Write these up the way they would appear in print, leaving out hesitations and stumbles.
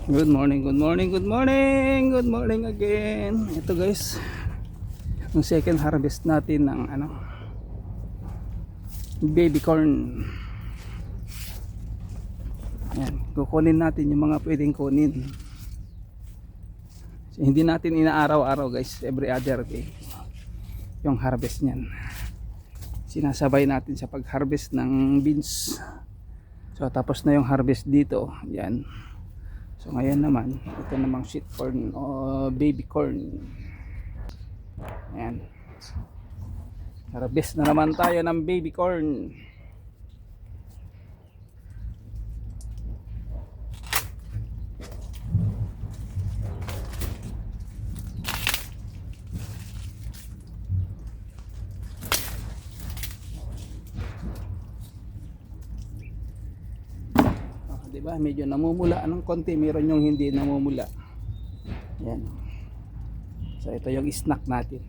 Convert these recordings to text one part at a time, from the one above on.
Good morning, good morning, good morning, good morning again. Ito guys, yung second harvest natin ng baby corn. Yan, kukunin natin yung mga pwedeng kunin. So, hindi natin inaaraw-araw guys, every other day yung harvest niyan. Sinasabay natin sa pag-harvest ng beans. So tapos na yung harvest dito, yan. So ngayon naman, ito namang sweet corn o baby corn. Ayan. Harvest na naman tayo ng baby corn. Diba? Medyo namumula ng konti, meron yung hindi namumula. Yan. So ito yung snack natin.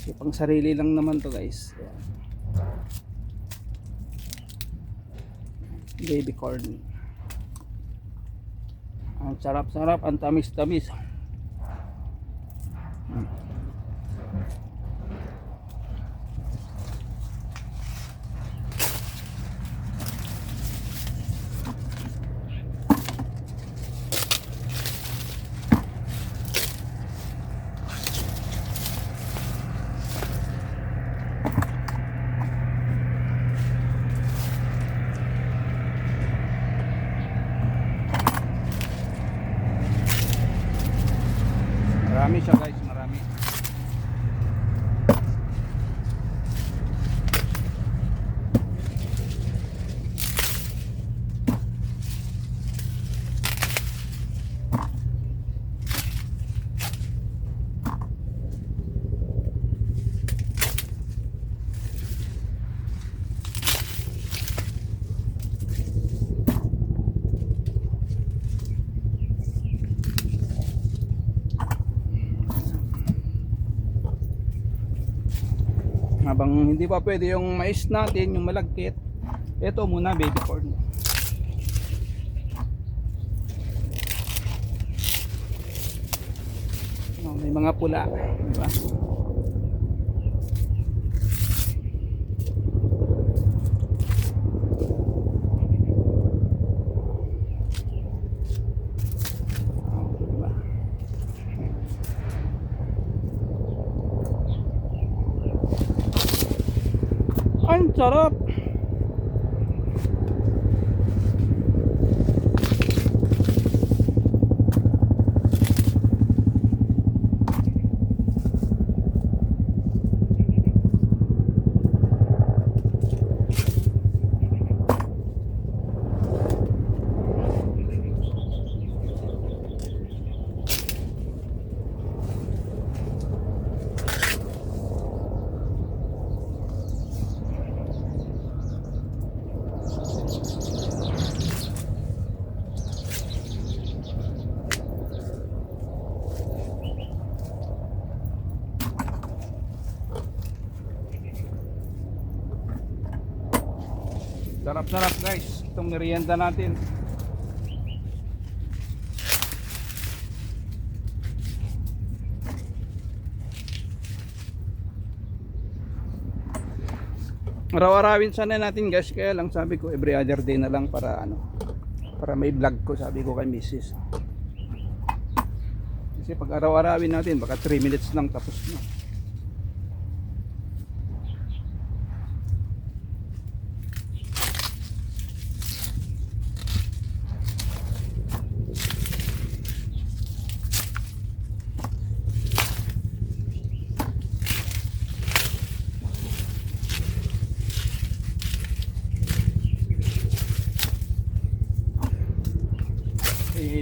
So, pang sarili lang naman to guys. Yan. Baby corn. Ang sarap-sarap, ang tamis-tamis. Marami siya guys, marami. Habang hindi pa pwede yung mais natin, yung malagkit, ito muna baby corn. May mga pula, diba? Ang sarap. Sarap-sarap guys, itong merienda natin. Araw-arawin sana natin guys, kaya lang sabi ko every other day na lang para para may vlog ko, sabi ko kay Mrs. Kasi pag araw-arawin natin baka 3 minutes lang tapos na.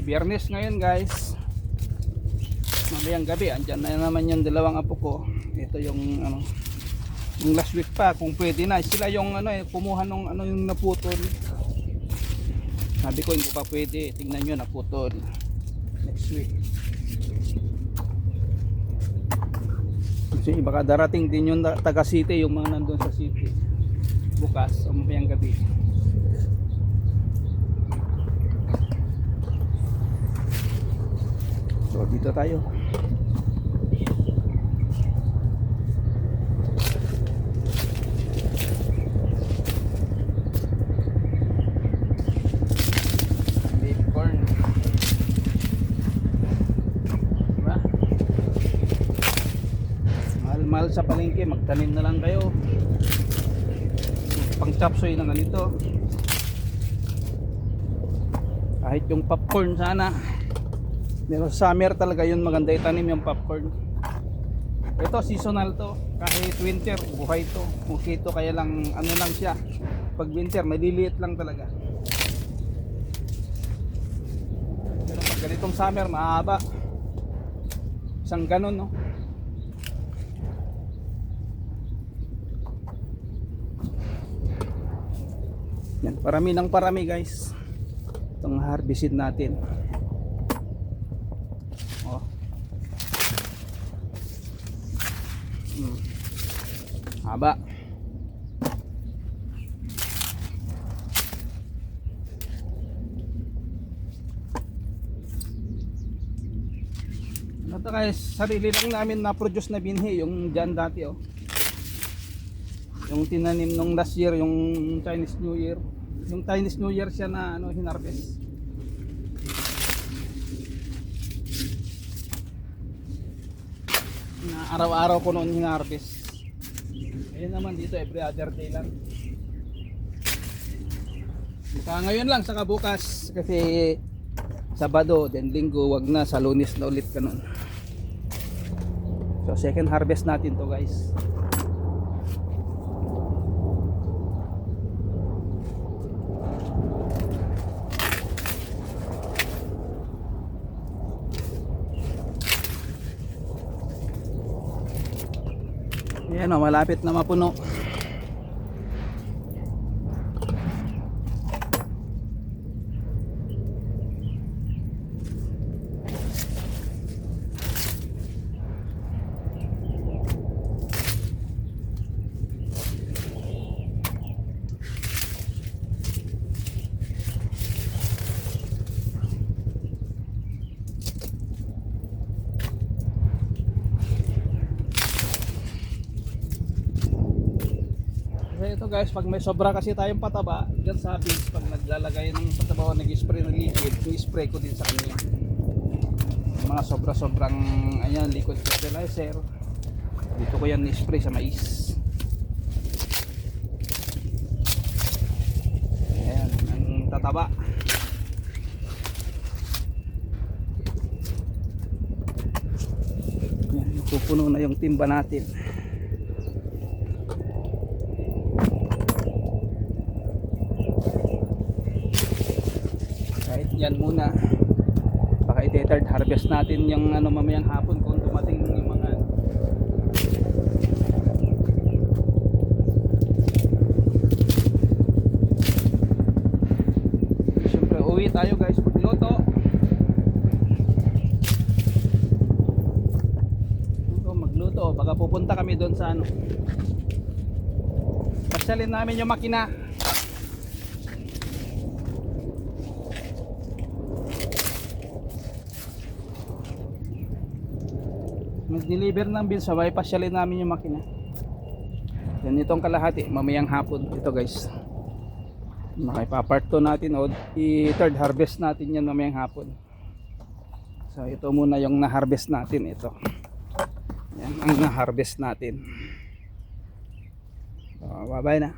Biyernes ngayon guys, mamayang gabi andyan na naman yung dalawang apo ko. Ito yung yung last week pa, kung pwede na sila yung kumuha nung yung naputol. Sabi ko hindi pa pwede, tingnan nyo naputol next week. Kasi baka darating din yung taga city, yung mga nandun sa city bukas o mamayang gabi. So dito tayo. Baby corn. Diba? Mahal-mahal sa palengke, magtanim na lang kayo. Pang chapsoy na ganito. Kahit yung popcorn sana. Pero summer talaga yun maganda itanim yung popcorn. Ito seasonal to. Kahit winter buhay to. Mosquito kaya lang ano lang siya. Pag winter maliliit lang talaga. Pero pag ganitong summer mahaba. Isang ganon no. Yan, parami ng parami guys. Itong harvestin natin. Oh. Haba. Ito guys, sarili lang namin na-produce na binhi yung dyan dati oh. Yung tinanim nung last year, yung Chinese New Year. Yung Chinese New Year siya na ano, hinarvest. Na araw-araw ko noon hinarvest. Ayun naman dito every other day lang. Saka ngayon lang, saka bukas. Kasi Sabado, then Linggo, wag na. Sa Lunes na ulit ka nun. So second harvest natin to guys. Ayan o, malapit na mapuno. Ito guys, pag may sobra kasi tayong pataba dyan sa beans, pag naglalagay ng pataba o nag-spray ng liquid, i-spray ko din sa kanya yung mga sobra-sobrang ayan, liquid fertilizer. Dito ko yan i-spray sa mais. Ayan, ang tataba. Ayan, pupuno na yung timba natin. Yan muna, baka i-third harvest natin yung ano mamayang hapon kung dumating yung mga siyempre uwi tayo guys magluto, baka pupunta kami doon sa ano, pasyalin namin yung makina. Mag-deliver ng bill, sabay pasyalin namin yung makina. Yan itong kalahati mamayang hapon ito guys. Makipapart 2 natin o i-third harvest natin yan mamayang hapon. So ito muna yung na-harvest natin, ito. Yan ang na-harvest natin. So, bye bye na.